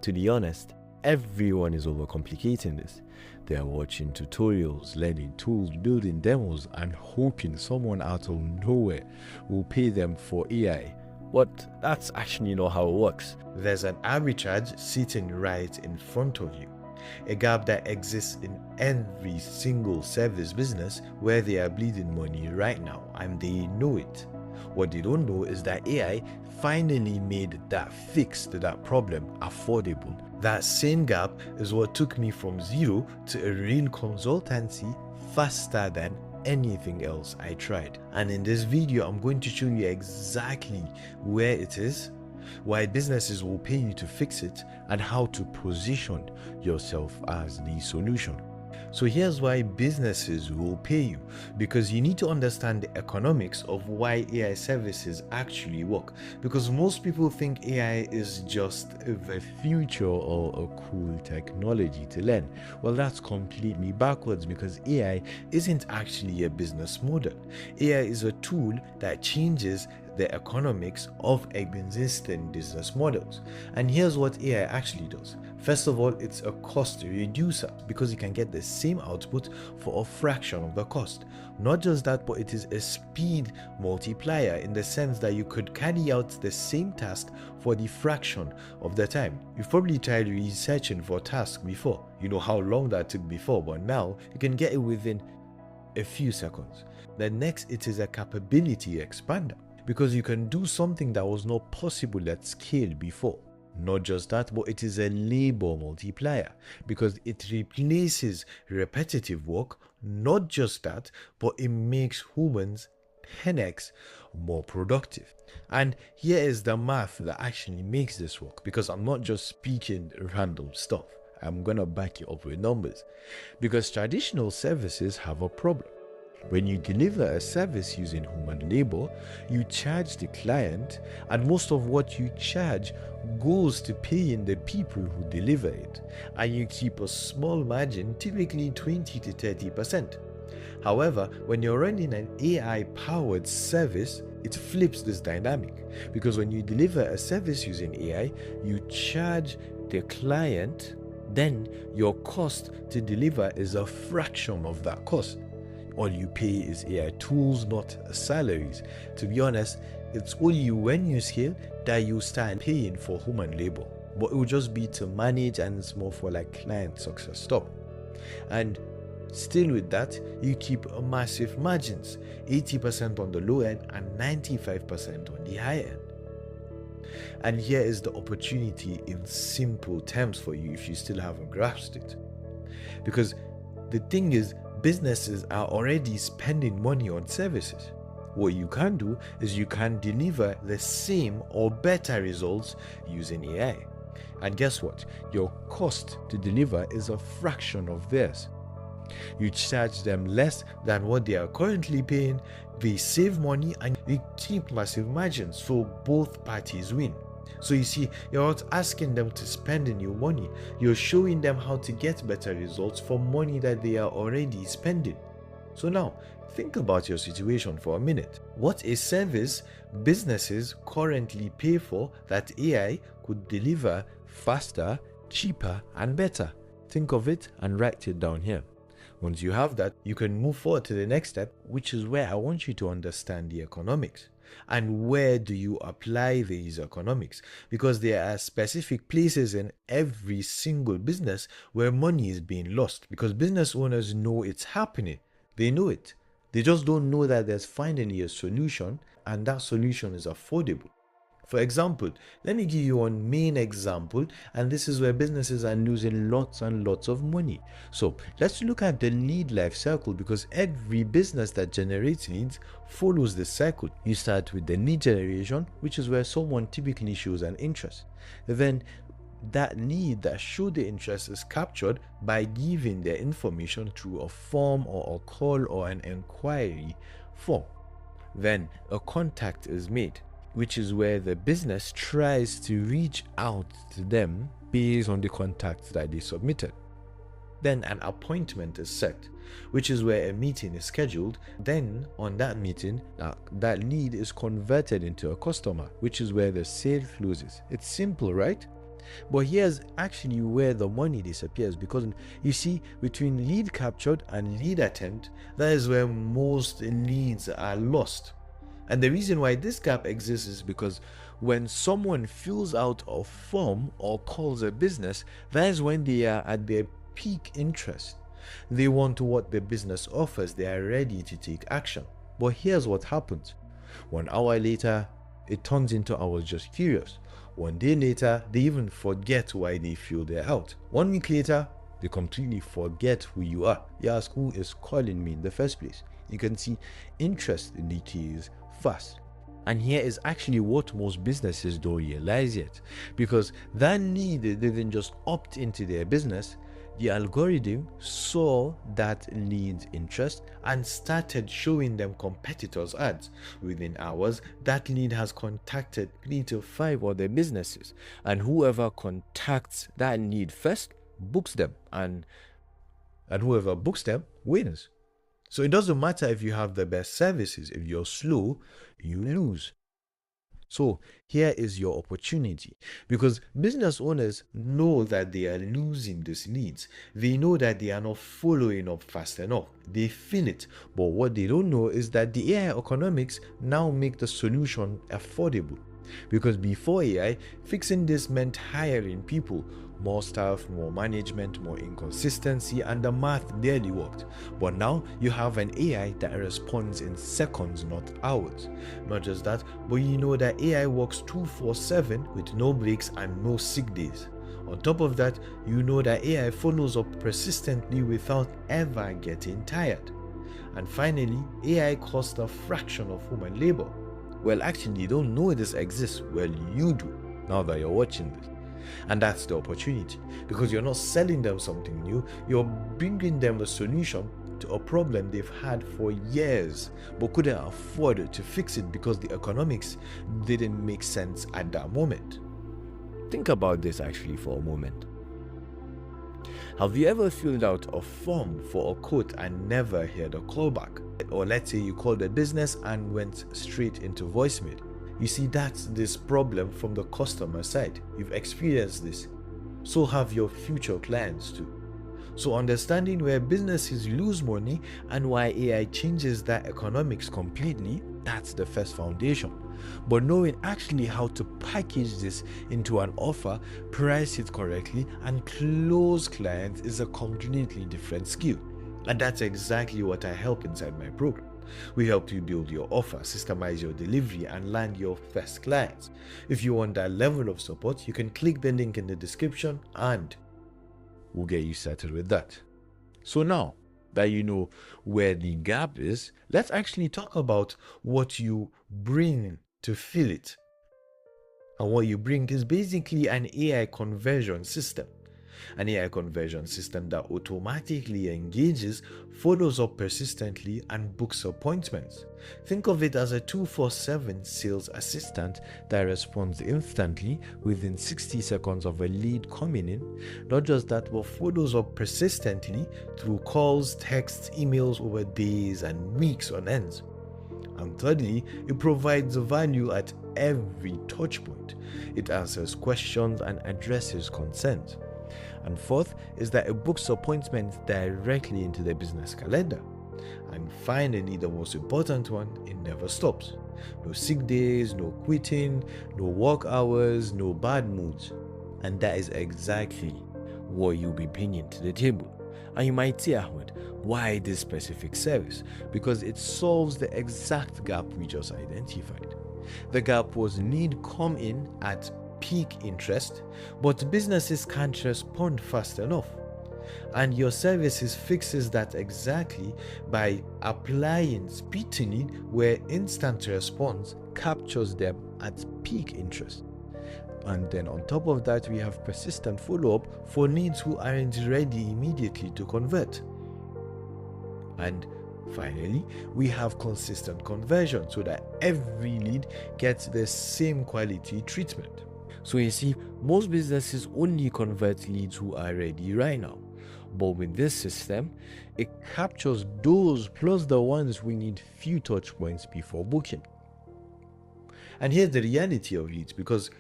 To be honest, everyone is overcomplicating this. They are watching tutorials, learning tools, building demos, and hoping someone out of nowhere will pay them for AI. But that's actually not how it works. There's an arbitrage sitting right in front of you. A gap that exists in every single service business where they are bleeding money right now, and they know it. What they don't know is that AI finally made that fix to that problem affordable. That same gap is what took me from zero to a real consultancy faster than anything else I tried. And in this video, I'm going to show you exactly where it is, why businesses will pay you to fix it, and how to position yourself as the solution. So here's why businesses will pay you, because you need to understand the economics of why AI services actually work. Because most people think AI is just the future or a cool technology to learn. Well, that's completely backwards, because AI isn't actually a business model. AI is a tool that changes the economics of existing business models. And here's what AI actually does. First of all, it's a cost reducer, because you can get the same output for a fraction of the cost. Not just that, but it is a speed multiplier in the sense that you could carry out the same task for the fraction of the time. You've probably tried researching for tasks before. You know how long that took before, but now you can get it within a few seconds. Then next, it is a capability expander, because you can do something that was not possible at scale before. Not just that, but it is a labor multiplier, because it replaces repetitive work. Not just that, but it makes humans 10x more productive. And here is the math that actually makes this work, because I'm not just speaking random stuff. I'm gonna back it up with numbers, because traditional services have a problem. When you deliver a service using human labor, you charge the client, and most of what you charge goes to paying the people who deliver it, and you keep a small margin, typically 20 to 30%. However, when you're running an AI-powered service, it flips this dynamic, because when you deliver a service using AI, you charge the client, then your cost to deliver is a fraction of that cost. All you pay is AI tools, not salaries. To be honest, it's only when you scale that you start paying for human labor. But it will just be to manage, and it's more for like client success stuff. And still with that, you keep massive margins, 80% on the low end and 95% on the high end. And here is the opportunity in simple terms for you if you still haven't grasped it. Because the thing is, businesses are already spending money on services. What you can do is you can deliver the same or better results using AI. And guess what? Your cost to deliver is a fraction of theirs. You charge them less than what they are currently paying, they save money, and you keep massive margins, so both parties win. So you see, you're not asking them to spend new money, you're showing them how to get better results for money that they are already spending. So now, think about your situation for a minute. What is service businesses currently pay for that AI could deliver faster, cheaper, and better? Think of it and write it down here. Once you have that, you can move forward to the next step, which is where I want you to understand the economics. And where do you apply these economics? Because there are specific places in every single business where money is being lost, because business owners know it's happening. They know it. They just don't know that there's finally a solution, and that solution is affordable. For example, let me give you one main example, and this is where businesses are losing lots and lots of money. So let's look at the lead life cycle, because every business that generates leads follows this cycle. You start with the lead generation, which is where someone typically shows an interest. Then that lead that showed the interest is captured by giving their information through a form or a call or an inquiry form. Then a contact is made, which is where the business tries to reach out to them based on the contacts that they submitted. Then an appointment is set, which is where a meeting is scheduled. Then on that meeting, that lead is converted into a customer, which is where the sale closes. It's simple, right? But here's actually where the money disappears, because you see, between lead captured and lead attempt, that is where most leads are lost. And the reason why this gap exists is because when someone fills out a form or calls a business, that is when they are at their peak interest. They want what the business offers, they are ready to take action. But here's what happens. 1 hour later, it turns into I was just curious. 1 day later, they even forget why they feel they're out. 1 week later, they completely forget who you are. You ask, who is calling me in the first place? You can see interest decays fast. And here is actually what most businesses don't realize yet, because that need didn't just opt into their business. The algorithm saw that lead's interest and started showing them competitors' ads. Within hours, that lead has contacted 3 to 5 other businesses, and whoever contacts that lead first books them, and whoever books them wins. So it doesn't matter if you have the best services. If you're slow, you lose. So here is your opportunity, because business owners know that they are losing these leads. They know that they are not following up fast enough. They feel it. But what they don't know is that the AI economics now make the solution affordable. Because before AI, fixing this meant hiring people, more staff, more management, more inconsistency, and the math barely worked. But now you have an AI that responds in seconds, not hours. Not just that, but you know that AI works 24/7 with no breaks and no sick days. On top of that, you know that AI follows up persistently without ever getting tired. And finally, AI costs a fraction of human labor. Well, actually, you don't know this exists. Well, you do, now that you're watching this. And that's the opportunity, because you're not selling them something new, you're bringing them a solution to a problem they've had for years but couldn't afford to fix it because the economics didn't make sense at that moment. Think about this actually for a moment. Have you ever filled out a form for a quote and never heard a callback? Or let's say you called a business and went straight into voicemail. You see, that's this problem from the customer side. You've experienced this. So have your future clients too. So understanding where businesses lose money and why AI changes that economics completely, that's the first foundation. But knowing actually how to package this into an offer, price it correctly, and close clients is a completely different skill. And that's exactly what I help inside my program. We help you build your offer, systemize your delivery, and land your first clients. If you want that level of support, you can click the link in the description and we'll get you started with that. So now that you know where the gap is, let's actually talk about what you bring to fill it. And what you bring is basically an AI conversion system. An AI conversion system that automatically engages, follows up persistently, and books appointments. Think of it as a 24/7 sales assistant that responds instantly within 60 seconds of a lead coming in. Not just that, but follows up persistently through calls, texts, emails over days and weeks on end. And thirdly, it provides value at every touch point. It answers questions and addresses consent. And fourth is that it books appointments directly into the business calendar. And finally, the most important one, it never stops. No sick days, no quitting, no work hours, no bad moods. And that is exactly what you'll be bringing to the table. And you might say, Ahmed, why this specific service? Because it solves the exact gap we just identified. The gap was need come in at peak interest, but businesses can't respond fast enough. And your services fixes that exactly by applying speed to need, where instant response captures them at peak interest. And then on top of that, we have persistent follow-up for needs who aren't ready immediately to convert. And finally, we have consistent conversion so that every lead gets the same quality treatment. So you see, most businesses only convert leads who are ready right now. But with this system, it captures those plus the ones we need few touch points before booking. And here's the reality of leads, because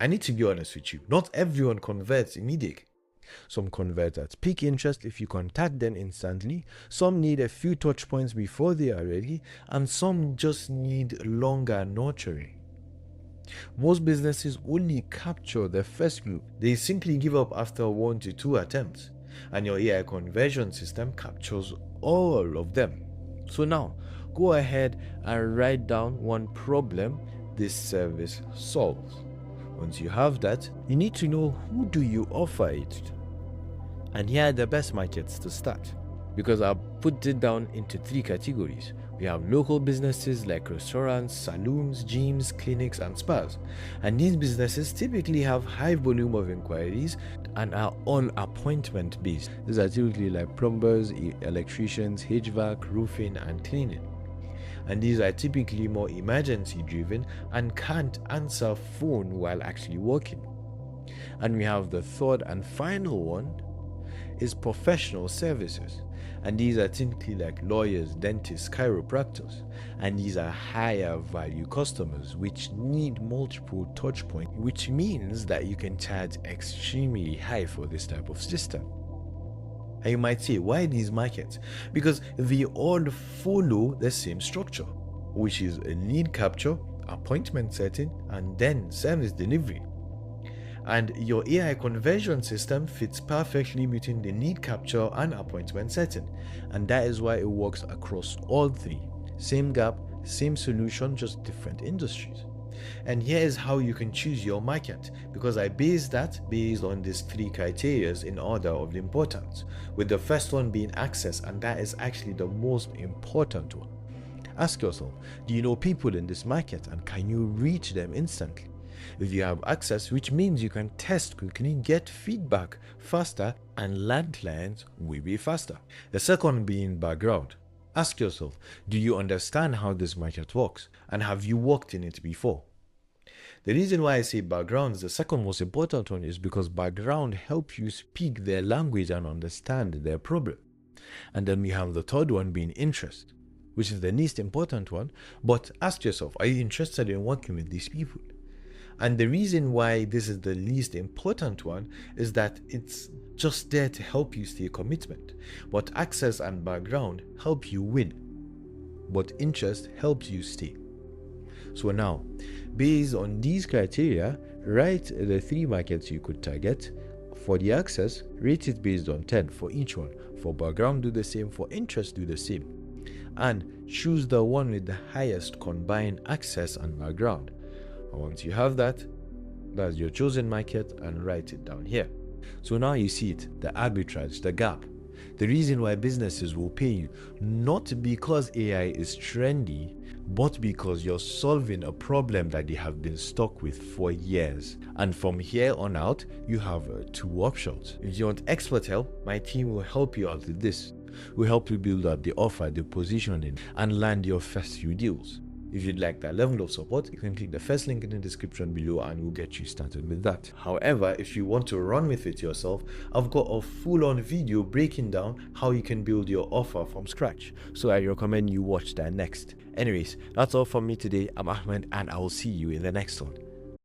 I need to be honest with you, not everyone converts immediately. Some convert at peak interest if you contact them instantly, some need a few touch points before they are ready, And some just need longer nurturing. most businesses only capture the first group. They simply give up after 1 to 2 attempts, and your AI conversion system captures all of them. So now, go ahead and write down one problem this service solves. Once you have that, you need to know who do you offer it to. And here are the best markets to start, because I've put it down into 3 categories. We have local businesses like restaurants, saloons, gyms, clinics, and spas. And these businesses typically have high volume of inquiries and are on appointment based. These are typically like plumbers, electricians, HVAC, roofing, and cleaning. And these are typically more emergency driven and can't answer phone while actually working. And we have the third and final one is professional services, and these are typically like lawyers, dentists, chiropractors, and these are higher value customers which need multiple touch points, which means that you can charge extremely high for this type of system. And you might say, why these markets? Because they all follow the same structure, which is a lead capture, appointment setting, and then service delivery. And your AI conversion system fits perfectly between the need capture and appointment setting. And that is why it works across all 3. Same gap, same solution, just different industries. And here is how you can choose your market, because I base that based on these 3 criteria in order of importance, with the first one being access, and that is actually the most important one. Ask yourself, do you know people in this market and can you reach them instantly? If you have access, which means you can test quickly, get feedback faster, and land clients will be faster. The second being background. Ask yourself, do you understand how this market works? And have you worked in it before? The reason why I say background is the second most important one is because background helps you speak their language and understand their problem. And then we have the third one being interest, which is the least important one. But ask yourself, are you interested in working with these people? And the reason why this is the least important one is that it's just there to help you stay commitment. But access and background help you win. But interest helps you stay. So now, based on these criteria, write the 3 markets you could target. For the access, rate it based on 10 for each one. For background, do the same. For interest, do the same. And choose the one with the highest combined access and background. And once you have that, that's your chosen market, and write it down here. So now you see it, the arbitrage, the gap. The reason why businesses will pay you, not because AI is trendy, but because you're solving a problem that they have been stuck with for years. And from here on out, you have 2 options. If you want expert help, my team will help you out with this. We'll help you build up the offer, the positioning, and land your first few deals. If you'd like that level of support, you can click the first link in the description below and we'll get you started with that. However, if you want to run with it yourself, I've got a full-on video breaking down how you can build your offer from scratch. So I recommend you watch that next. Anyways, that's all from me today. I'm Ahmed and I will see you in the next one.